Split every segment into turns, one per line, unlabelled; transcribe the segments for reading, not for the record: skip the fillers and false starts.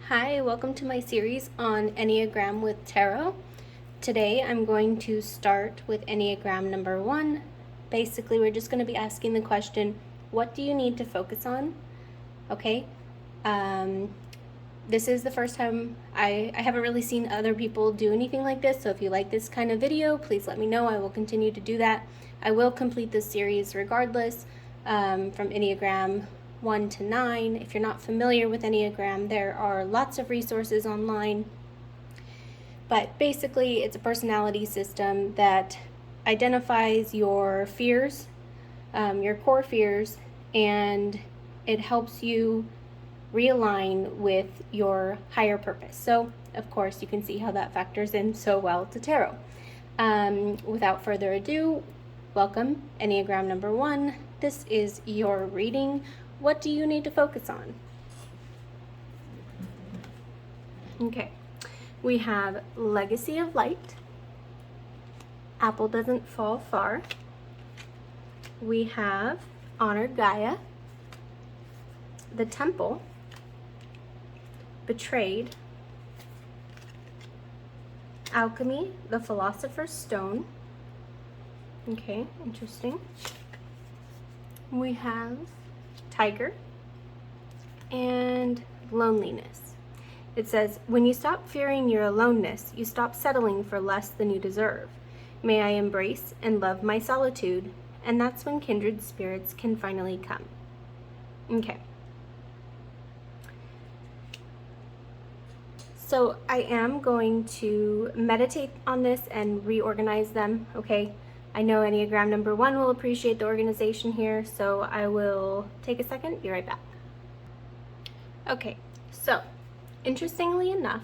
Hi, welcome to my series on Enneagram with Tarot. Today I'm going to start with Enneagram number 1. Basically, we're just going to be asking the question, what do you need to focus on? Okay. This is the first time I haven't really seen other people do anything like this, so if you like this kind of video, please let me know. I will continue to do that. I will complete this series regardless, from Enneagram 1 to 9. If you're not familiar with Enneagram, there are lots of resources online. But basically, it's a personality system that identifies your fears, your core fears, and it helps you realign with your higher purpose. So, of course, you can see how that factors in so well to tarot. Without further ado, welcome, Enneagram number 1. This is your reading. What do you need to focus on? Okay, we have Legacy of Light, Apple Doesn't Fall Far. We have Honor Gaia, The Temple, Betrayed, Alchemy, The Philosopher's Stone. Okay, interesting. We have Tiger and Loneliness. It says, when you stop fearing your aloneness, you stop settling for less than you deserve. May I embrace and love my solitude, and that's when kindred spirits can finally come. Okay. So I am going to meditate on this and reorganize them, okay? I know Enneagram number 1 will appreciate the organization here, so I will take a second, be right back. Okay, so interestingly enough,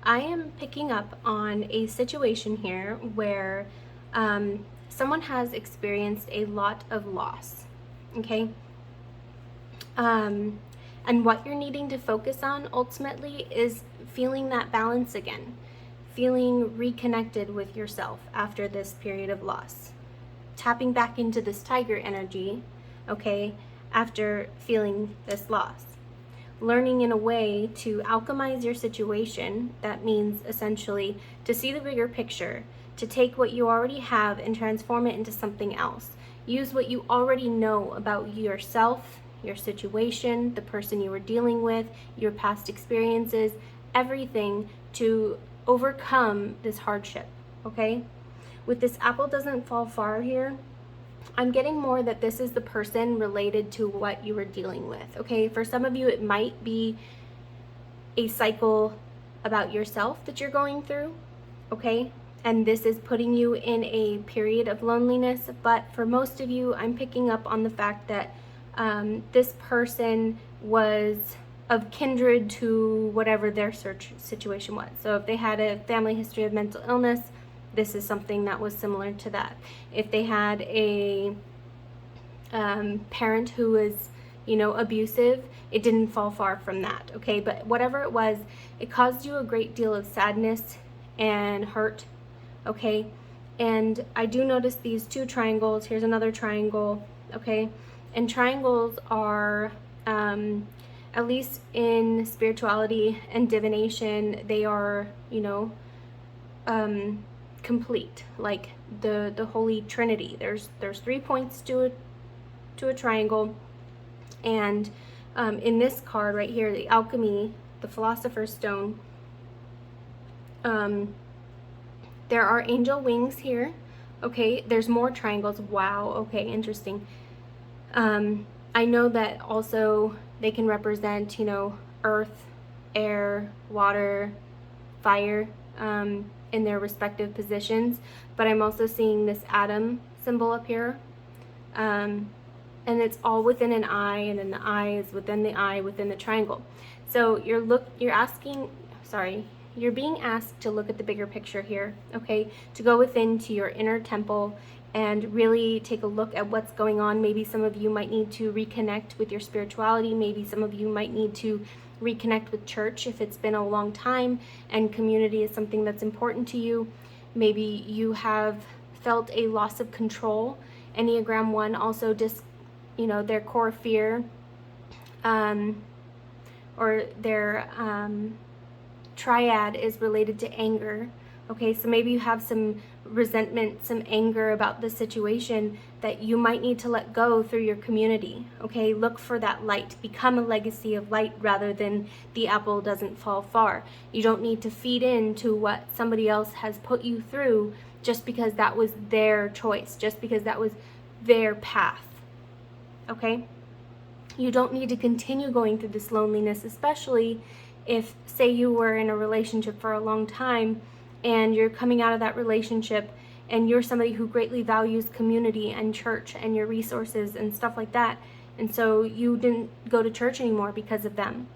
I am picking up on a situation here where someone has experienced a lot of loss, okay? And what you're needing to focus on ultimately is feeling that balance again, feeling reconnected with yourself after this period of loss, tapping back into this tiger energy, okay, after feeling this loss. Learning in a way to alchemize your situation. That means essentially to see the bigger picture, to take what you already have and transform it into something else. Use what you already know about yourself, your situation, the person you were dealing with, your past experiences, everything to overcome this hardship, okay? With this Apple Doesn't Fall Far here, I'm getting more that this is the person related to what you were dealing with, okay? For some of you, it might be a cycle about yourself that you're going through, okay? And this is putting you in a period of loneliness. But for most of you, I'm picking up on the fact that this person was of kindred to whatever their search situation was. So if they had a family history of mental illness, this is something that was similar to that. If they had a parent who was, abusive, it didn't fall far from that, okay? But whatever it was, it caused you a great deal of sadness and hurt, okay? And I do notice these 2 triangles. Here's another triangle, okay? And triangles are, at least in spirituality and divination, they are, complete, like the Holy Trinity. There's 3 points to a triangle, and in this card right here, the Alchemy, the Philosopher's Stone, there are angel wings here, okay? There's more triangles. Wow, okay, interesting. I know that also they can represent, earth, air, water, fire, in their respective positions, but I'm also seeing this atom symbol up here, and it's all within an eye, and then the eye is within the eye within the triangle. So you're being asked to look at the bigger picture here, okay? To go within to your inner temple and really take a look at what's going on. Maybe some of you might need to reconnect with your spirituality. Maybe some of you might need to reconnect with church if it's been a long time and community is something that's important to you. Maybe you have felt a loss of control. Enneagram 1 also their core fear or their triad is related to anger. Okay, so maybe you have some resentment, some anger about the situation that you might need to let go through your community. Okay, look for that light. Become a legacy of light rather than the apple doesn't fall far. You don't need to feed into what somebody else has put you through just because that was their choice, just because that was their path. Okay? You don't need to continue going through this loneliness, especially if, say, you were in a relationship for a long time and you're coming out of that relationship and you're somebody who greatly values community and church and your resources and stuff like that, and so you didn't go to church anymore because of them.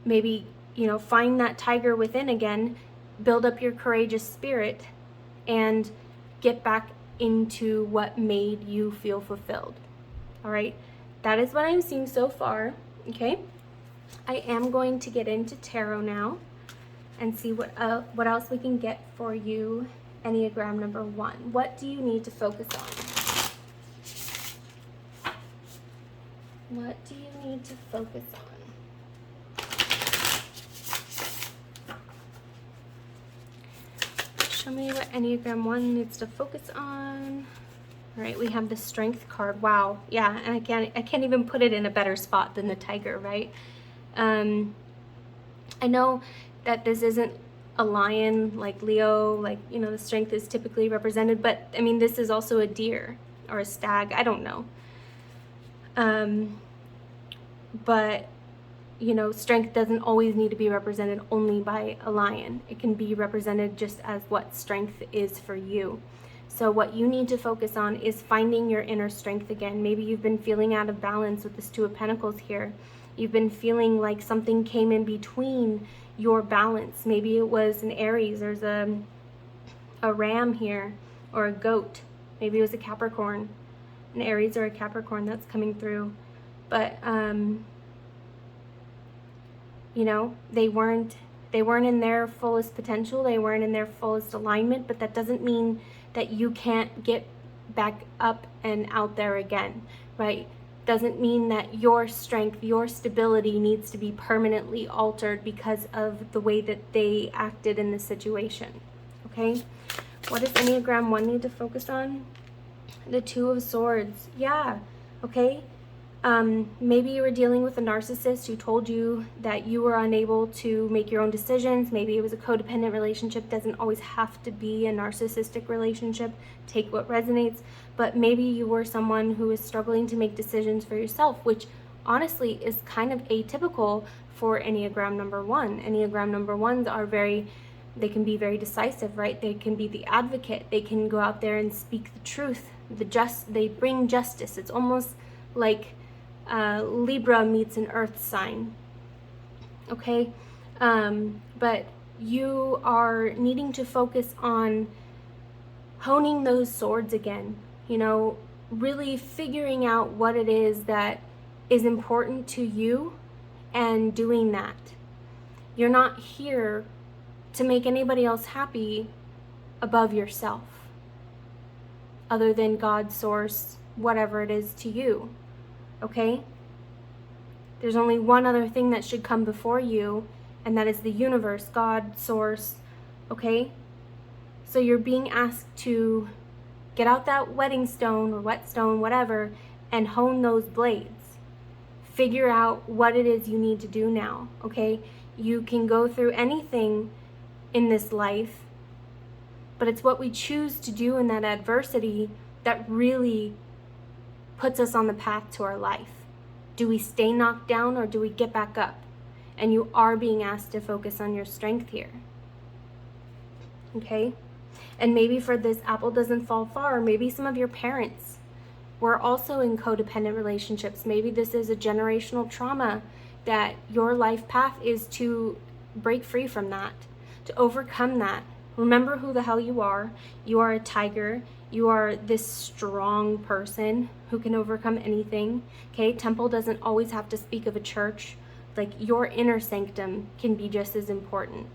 Maybe, find that tiger within again, build up your courageous spirit, and get back into what made you feel fulfilled. All right, that is what I'm seeing so far. Okay, I am going to get into tarot now and see what else we can get for you. Enneagram number 1. What do you need to focus on? What do you need to focus on? Show me what Enneagram 1 needs to focus on. All right, we have the Strength card. Wow, yeah, and I can't even put it in a better spot than the tiger, right? I know that this isn't a lion like Leo, like, the strength is typically represented, but I mean, this is also a deer or a stag, I don't know. But, strength doesn't always need to be represented only by a lion. It can be represented just as what strength is for you. So what you need to focus on is finding your inner strength again. Maybe you've been feeling out of balance with this Two of Pentacles here. You've been feeling like something came in between your balance. Maybe it was an Aries. There's a ram here, or a goat. Maybe it was a Capricorn, an Aries or a Capricorn that's coming through. But they weren't in their fullest potential. They weren't in their fullest alignment. But that doesn't mean that you can't get back up and out there again, right? Doesn't mean that your strength, your stability needs to be permanently altered because of the way that they acted in the situation. Okay? What does Enneagram 1 need to focus on? The Two of Swords. Yeah. Okay? Maybe you were dealing with a narcissist who told you that you were unable to make your own decisions. Maybe it was a codependent relationship. Doesn't always have to be a narcissistic relationship. Take what resonates. But maybe you were someone who is struggling to make decisions for yourself, which honestly is kind of atypical for Enneagram number 1. Enneagram number 1s are they can be very decisive, right? They can be the advocate. They can go out there and speak the truth. They bring justice. It's almost like Libra meets an earth sign. Okay? But you are needing to focus on honing those swords again. Really figuring out what it is that is important to you and doing that. You're not here to make anybody else happy above yourself, other than God, source, whatever it is to you. Okay? There's only one other thing that should come before you, and that is the universe, God, source. Okay? So you're being asked to get out that whetting stone or whetstone, whatever, and hone those blades. Figure out what it is you need to do now. Okay? You can go through anything in this life, but it's what we choose to do in that adversity that really puts us on the path to our life. Do we stay knocked down or do we get back up? And you are being asked to focus on your strength here. Okay? And maybe for this apple doesn't fall far, maybe some of your parents were also in codependent relationships. Maybe this is a generational trauma that your life path is to break free from that, to overcome that. Remember who the hell you are. You are a tiger. You are this strong person who can overcome anything. Okay? Temple doesn't always have to speak of a church. Like, your inner sanctum can be just as important.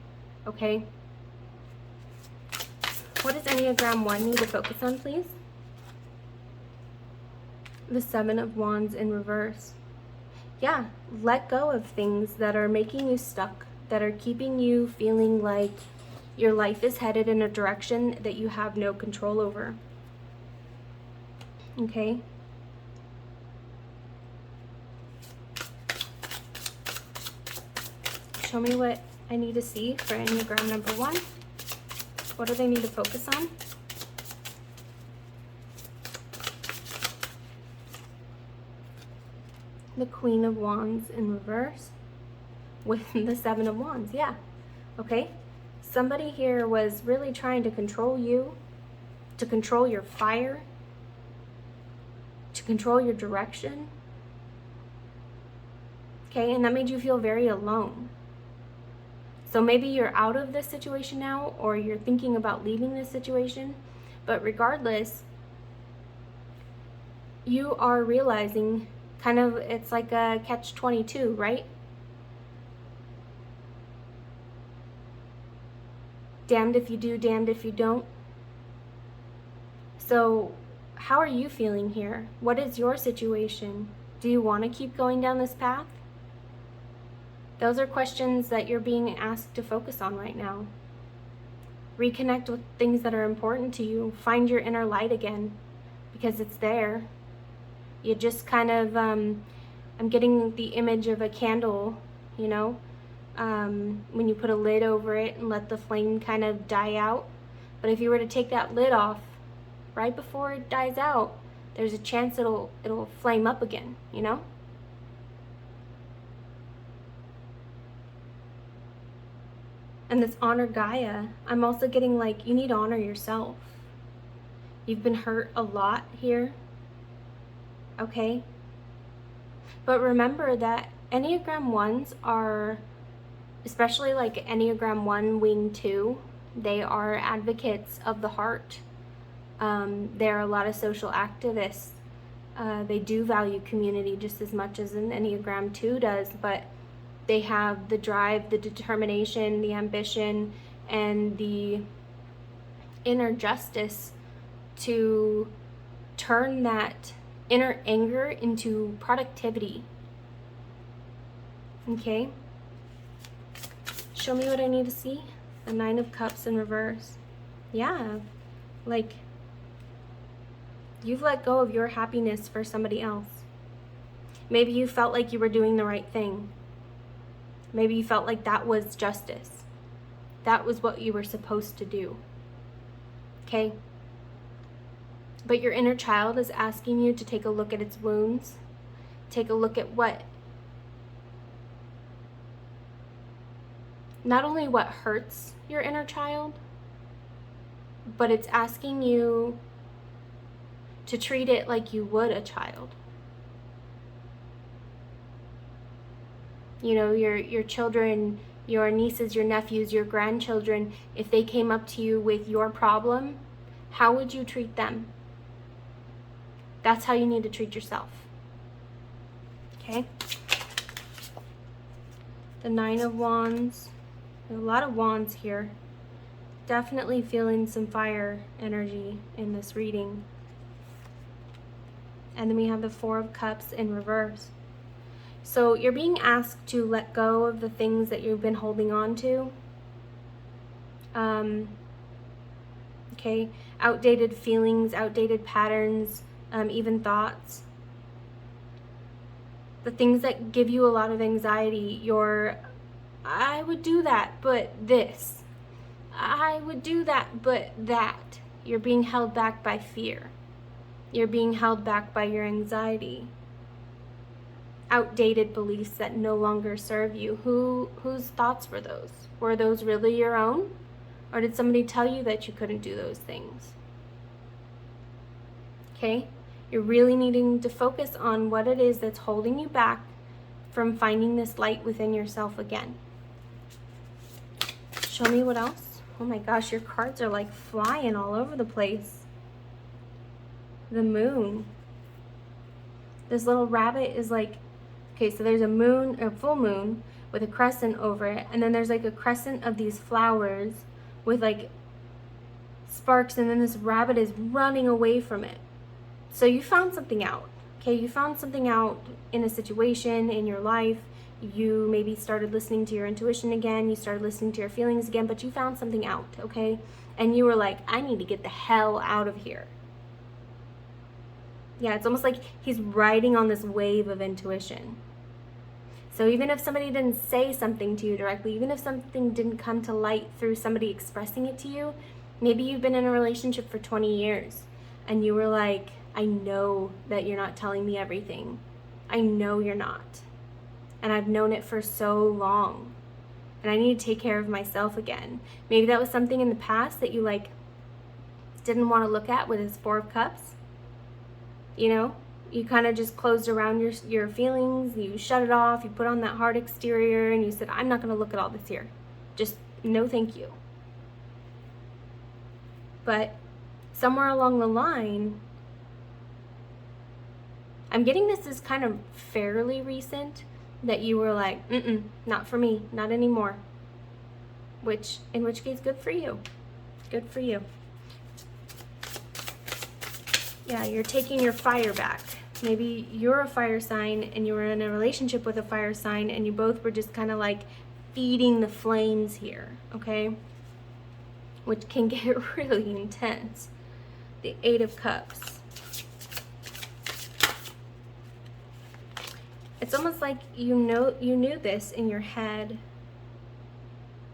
Okay? What does Enneagram 1 need to focus on, please? The Seven of Wands in reverse. yeah, let go of things that are making you stuck, that are keeping you feeling like your life is headed in a direction that you have no control over. Okay? Show me what I need to see for Enneagram number 1. What do they need to focus on? The Queen of Wands in reverse with the Seven of Wands. Yeah. Okay. Somebody here was really trying to control you, to control your fire, to control your direction. Okay. And that made you feel very alone. So maybe you're out of this situation now, or you're thinking about leaving this situation. But regardless, you are realizing kind of, it's like a catch-22, right? Damned if you do, damned if you don't. So how are you feeling here? What is your situation? Do you want to keep going down this path? Those are questions that you're being asked to focus on right now. Reconnect with things that are important to you. Find your inner light again, because it's there. You just kind of, I'm getting the image of a candle, you know, when you put a lid over it and let the flame kind of die out. But if you were to take that lid off right before it dies out, there's a chance it'll flame up again, you know? And this honor Gaia, I'm also getting like, you need to honor yourself. You've been hurt a lot here. Okay? But remember that Enneagram 1s are, especially like Enneagram 1 Wing 2, they are advocates of the heart. They're a lot of social activists. They do value community just as much as an Enneagram 2 does, but they have the drive, the determination, the ambition, and the inner justice to turn that inner anger into productivity. Okay? Show me what I need to see. The Nine of Cups in reverse. Yeah, like you've let go of your happiness for somebody else. Maybe you felt like you were doing the right thing. Maybe you felt like that was justice. That was what you were supposed to do. Okay? But your inner child is asking you to take a look at its wounds. Take a look at not only what hurts your inner child, but it's asking you to treat it like you would a child. You know, your children, your nieces, your nephews, your grandchildren, if they came up to you with your problem, how would you treat them? That's how you need to treat yourself. Okay? The Nine of Wands. There's a lot of wands here. Definitely feeling some fire energy in this reading. And then we have the Four of Cups in reverse. So you're being asked to let go of the things that you've been holding on to. Okay, outdated feelings, outdated patterns, even thoughts. The things that give you a lot of anxiety, I would do that, but this. I would do that, but that. You're being held back by fear. You're being held back by your anxiety. Outdated beliefs that no longer serve you. Whose thoughts were those? Were those really your own? Or did somebody tell you that you couldn't do those things? Okay? You're really needing to focus on what it is that's holding you back from finding this light within yourself again. Show me what else. Oh my gosh, your cards are like flying all over the place. The Moon. This little rabbit is like, okay, so there's a full moon with a crescent over it, and then there's like a crescent of these flowers with like sparks, and then this rabbit is running away from it. So you found something out, Okay, you found something out in a situation in your life. You maybe started listening to your intuition again, you started listening to your feelings again, but you found something out, okay? And you were like, I need to get the hell out of here. Yeah, it's almost like he's riding on this wave of intuition. So even if somebody didn't say something to you directly, even if something didn't come to light through somebody expressing it to you, maybe you've been in a relationship for 20 years and you were like, I know that you're not telling me everything. I know you're not. And I've known it for so long. And I need to take care of myself again. Maybe that was something in the past that you like didn't want to look at with his 4 of Cups. You know, you kind of just closed around your feelings, you shut it off, you put on that hard exterior, and you said, I'm not going to look at all this here. Just no thank you. But somewhere along the line, I'm getting this is kind of fairly recent, that you were like, not for me, not anymore. In which case, good for you. Good for you. Yeah, you're taking your fire back. Maybe you're a fire sign and you were in a relationship with a fire sign and you both were just kind of like feeding the flames here, okay? Which can get really intense. The 8 of Cups. It's almost like you knew this in your head,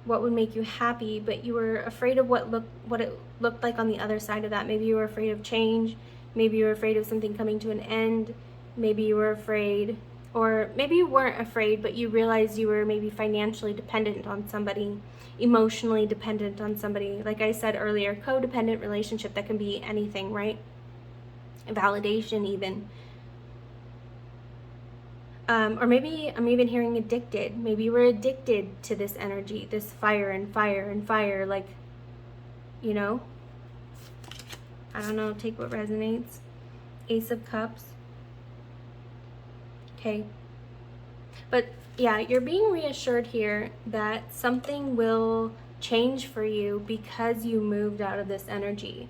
what would make you happy, but you were afraid of what it looked like on the other side of that. Maybe you were afraid of change. Maybe you were afraid of something coming to an end. Maybe you were afraid, or maybe you weren't afraid, but you realized you were maybe financially dependent on somebody, emotionally dependent on somebody. Like I said earlier, codependent relationship, that can be anything, right? Validation even. Or maybe I'm even hearing addicted. Maybe you were addicted to this energy, this fire and fire and fire, like, you know? I don't know, take what resonates. Ace of Cups. Okay. But yeah, you're being reassured here that something will change for you because you moved out of this energy.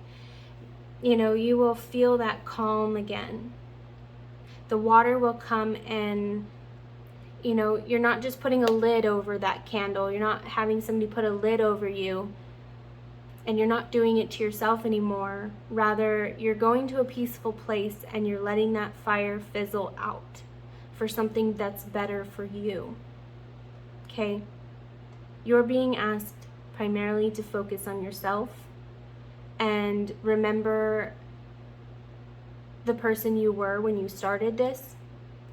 You know, you will feel that calm again. The water will come and, you know, you're not just putting a lid over that candle. You're not having somebody put a lid over you and you're not doing it to yourself anymore. Rather, you're going to a peaceful place and you're letting that fire fizzle out for something that's better for you. Okay? You're being asked primarily to focus on yourself and remember the person you were when you started this.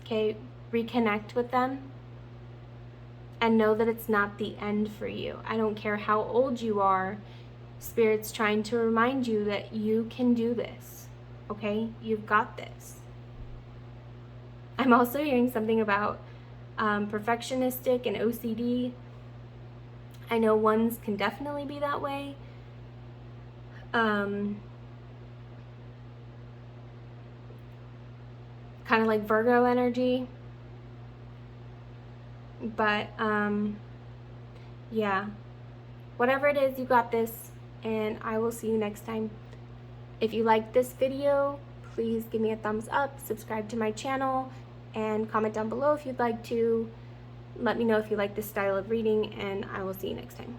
Okay? Reconnect with them and know that it's not the end for you. I don't care how old you are. Spirit's trying to remind you that you can do this. Okay? You've got this. I'm also hearing something about perfectionistic and OCD. I know ones can definitely be that way. Kind of like Virgo energy. But yeah, whatever it is, you got this, and I will see you next time. If you like this video, please give me a thumbs up, subscribe to my channel, and comment down below if you'd like to. Let me know if you like this style of reading, and I will see you next time.